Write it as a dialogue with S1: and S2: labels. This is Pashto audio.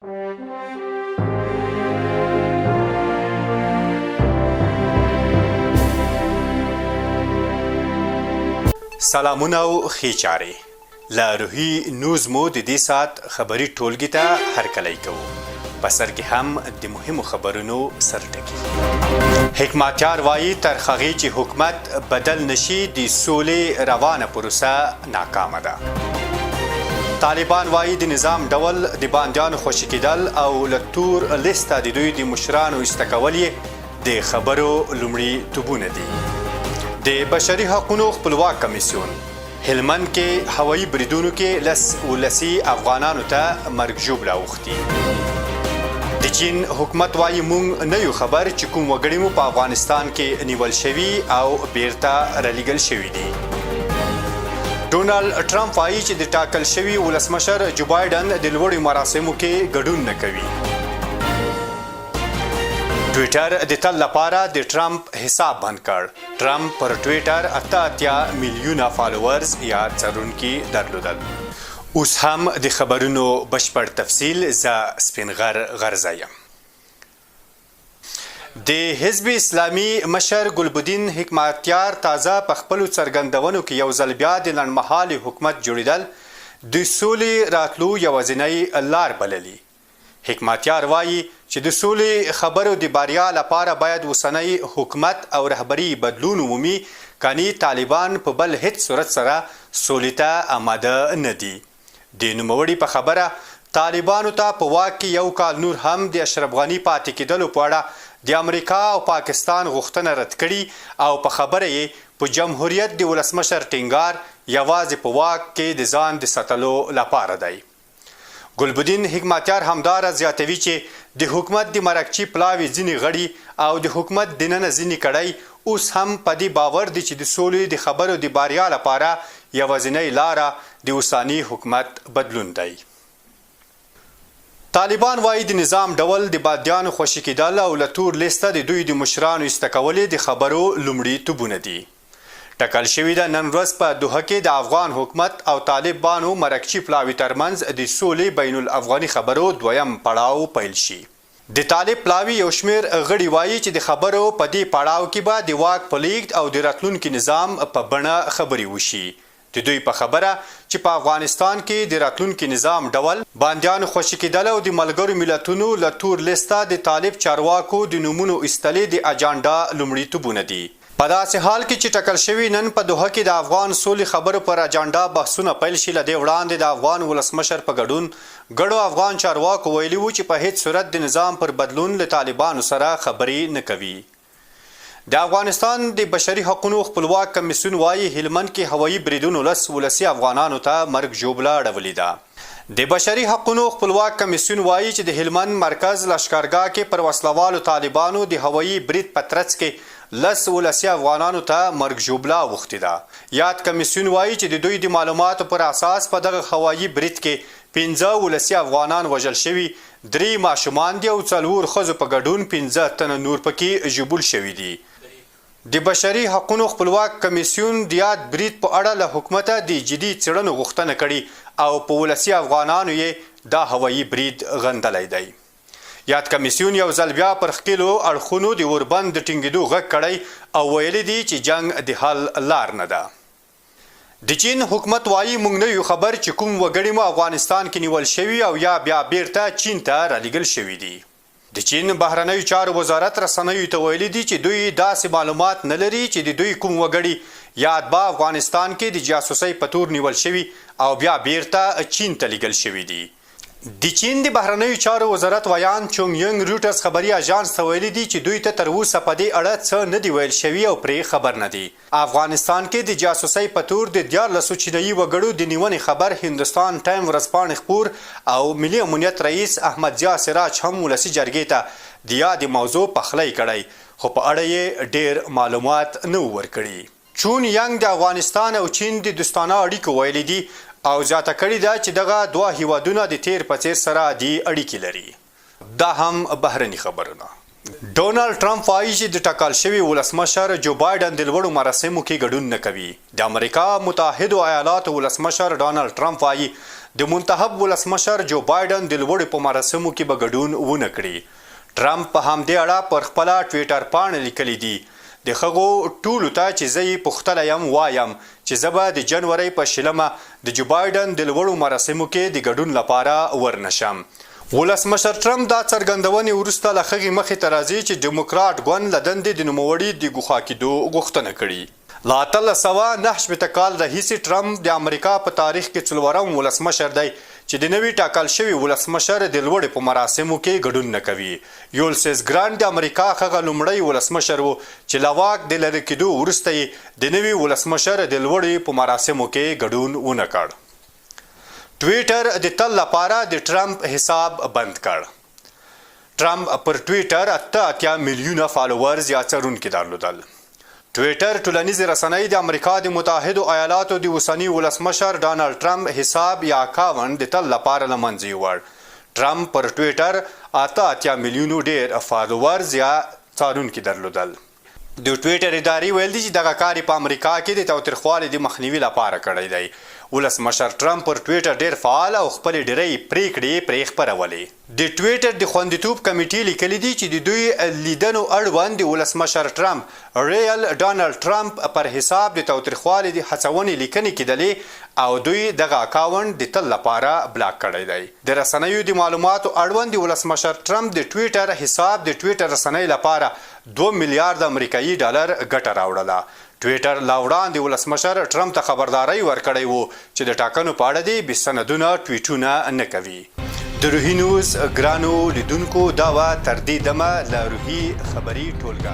S1: سلامونه او ښې چارې له روحي نیوز مو د دې ساعت خبري ټولګي ته هرکلی کوو. په سر کې هم د مهمو خبرونو سرټکي. حکمتیار وایي تر هغې چې حکومت بدل نشي د سولې روانه پروسه ناکامه ده. طالبان وایي د نظام ډول د باندیانو خوشي کېدل او له تور لیسته د دوی د مشرانو ایسته کول یې د خبرو لومړي توبونه دي. د بشري حقوقو خپلواک کمیسیون هلمند کې هوایي بریدونو کې ولسي افغانانو ته مرګ ژوبله اوښتي. د چین حکومت وایي موږ نه یو خبر چې کوم وګړي مو په افغانستان کې نیول شوي او بیرته رالیږل شوي دي. ډونالډ ټرمپ وایي چې د ټاکل شوي ولسمشر جو بایډن د لوړو مراسمو کې ګډون نه کوي. ټویټر د تل لپاره د ټرمپ حساب بند کړ. ټرمپ پر ټویټر 88 میلیونه فالوورز یا څارونکي درلودل. اوس هم د خبرونو بشپړ تفصیل زه سپینغر غرزه یم. د حزب اسلامي مشر ګلبدین حکمتیار تازه په خپلو څرګندونو کې یو ځل بیا د لنډمهالي حکومت جوړېدل د سولې راتلو یوازینۍ لار بللي. حکمتیار وایي چې د سولې خبرو د بریا لپاره باید اوسنی حکومت او رهبري بدلون ومومي، کني طالبان په بل هیڅ صورت سره سولې ته آماده نه دي. د نوموړي په خبره طالبانو ته په واک کې یو کال نور هم د اشرف غني پاتې کېدلو په اړه د امریکا او پاکستان غوښتنه رد کړي او په خبره یې په جمهوریت د ولسمشر ټینګار یوازې په واک کې د ځان د ساتلو لپاره دی. ګلبدین حکمتیار همدارا زیاتوي چې د حکومت د مرکچي پلاوي ځینې غړي او د حکومت دننه ځینې کړی اوس هم په دې باور دي چې د سولې د خبرو د بریا لپاره یوازینۍ لاره د اوسني حکومت بدلون دی. طالبان وایي د نظام ډول د بادیانو خوشي کېدل او له تور لیسته د دوی د مشرانو ایسته کول د خبرو لومړي توبونه دي. ټاکل شوې ده نن ورځ په دوحه کې د افغان حکومت او طالبانو مرکچي پلاوي ترمنځ د سولې بین الافغاني خبرو دویم پړاو پیل شي. د طالب پلاوي یو شمېر غړي وایي چې د خبرو په دې پړاو کې به د واک په لیږد او د راتلونکي نظام په بڼه خبرې وشي. د دوی په خبره چې په افغانستان کې د راتلونکي نظام ډول باندیانو خوشي کېدل او د ملګرو ملتونو له تور لیسته د طالب چارواکو د نومونو ایستلې د اجنډا لومړي توبونه دي. په داسې حال کې چې ټاکل شوي نن په دوحه کې د افغان سولې خبرو پر اجنډا بحثونه پیل شي، له دې وړاندې د افغان ولسمشر په ګډون ګڼو افغان چارواکو ویلي وو چې په هیڅ صورت د نظام پر بدلون له طالبانو سره خبرې نه کوي. د افغانستان د بشري حقوقو خپلواک کمیسیون وایي هلمند کې هوایي بریدونو ولسي افغانانو ته مرګ ژوبله اړولې ده. د بشري حقوقو خپلواک کمیسیون وایي چې د هلمند مرکز لشکرګاه کې پر وسلوالو طالبانو د هوایي برید په ترڅ کې ولسي افغانانو ته مرګ ژوبله اوښتې ده. یاد کمیسیون وایي چې د دوی د معلوماتو پر اساس په دغه هوایي برید کې 15 ولسي افغانان وژل شوي، 3 ماشومان دي او 4 ښځو په ګډون 15 تنه نور پکې ژوبل شوي دي. د بشري حقوقو خپلواک کمیسیون د یاد برید په اړه له حکومته د جدي څېړنو غوښتنه کړې او په ولسي افغانانو یې دا هوایي برید غندلی دی. یاد کمیسیون یو ځل بیا پر خپلو اړخونو د اوربند د ټینګېدو غږ کړی او ویلي دي چې جنګ د حل لار نه ده. د چین حکومت وایي موږ نه یو خبر چې کوم وګړي مو افغانستان کې نیول شوي او یا بیا بیرته چین ته رالیږل شوي دي. د چین بهرنیو چارو وزارت رسنیو ته ویلي دي چې دوی داسې معلومات نه لري چې د دوی کوم وګړي یا اتباع افغانستان کې د جاسوسۍ په تور نیول شوي او بیا بیرته چین ته لیږل شوي دي. د چین د بهرنیو چارو وزارت ویان چونګ ینګ روټرز خبري اژانس ته ویلي دي چې دوی ته تر اوسه په دې اړه څه نه دي ویل شوي او پرې خبر نه دي. افغانستان کې د جاسوسۍ په تور د 14 چینایي وګړو د نیونې خبر هندوستان ټایم ورځپاڼې خپور او ملي امنیت رئیس احمد ضیا سراج هم ولسي جرګې ته د یادې موضوع پخلی کړی، خو په اړه یې ډېر معلومات نه ورکړي. چون ینګ د افغانستان او چین د دوستانه اړیکو ویلي دي او زیاته کړې ده چې دغه دوه هیوادونه د تیر په څیر سره عادي اړیکې لري. دا هم بهرني خبرونه. ډونالډ ټرمپ وایي چې د ټاکل شوي ولسمشر جو بایډن د لوړو مراسمو کې ګډون نه کوي. د امریکا متحدو ایالاتو ولسمشر ډونالډ ټرمپ وایي د منتخب ولسمشر جو بایدن د لوړې په مراسمو کې به ګډون ونه کړي. ټرمپ په همدې اړه پر خپله ټویټر پاڼه لیکلي دي د هغو ټولو ته چې زه یې پوښتلی یم وایم چې زه به د جنورۍ په 20 د جو بایدن د لوړو مراسمو کې د ګډون لپاره ورنشم. ولسمشر ټرمپ دا څرګندونې وروسته له هغې مخې ته راځي چې ډیموکراټ ګوند له دندې د نوموړي د ګوښه کېدو غوښتنه کړې. له 1809 کال راهیسې ټرمپ د امریکا په تاریخ کې 4م ولسمشر دی چې د نوي ټاکل شوي ولسمشر د لوړې په مراسمو کې ګډون نه کوي. یولسیس ګرانټ د امریکا هغه لومړی ولسمشر و چې له واک د لرې کېدو وروسته یې د نوي ولسمشر د لوړې په مراسمو کې ګډون ونه کړ. ټویټر د تل لپاره د ټرمپ حساب بند کړ. ټرمپ پر ټویټر 88 میلیونه فالوورز یا څارونکي درلودل. ټویټر ټولنیزې رسنۍ د امریکا د متحدو ایالاتو د اوسني ولسمشر ډانلډ ټرمپ حساب یا اکاونټ د تل لپاره له منځه یووړ. ټرمپ پر ټویټر 88 میلیونو ډیر فالوورز یا څارونکي درلودل. د ټویټر ادارې ویل دي چې دغه کار په امریکا کې د تاوتریخوالي د مخنیوي لپاره کړی دی. ولسمشر ټرمپ پر ټویټر ډیر فعال او خپلې ډیرې پریکړې پرې خپرولې. د ټویټر د خوندیتوب کمیټې لیکلي دي چې د دوی لیدنو اړوند د ولسمشر ټرمپ ریل ډانلډ ټرمپ پر حساب د تاوتریخوالي د هڅونې لیکنې کېدلې او دوی دغه اکاونټ د تل لپاره بلاک کړی دی. د رسنیو د معلوماتو اړوند د ولسمشر ټرمپ د ټویټر حساب د ټویټر رسنۍ لپاره 2 میلیارډ امریکایي ډالر ګټه راوړله. ټویټر لا وړاندې ولسمشر ټرمپ ته خبرداری ورکړی و چې د ټاکنو په اړه دې بې سندونه ټویټونه نه کوي. د روحي نیوز ګرانو لیدونکو دا وه تر دې دمه له روحي خبري ټولګه.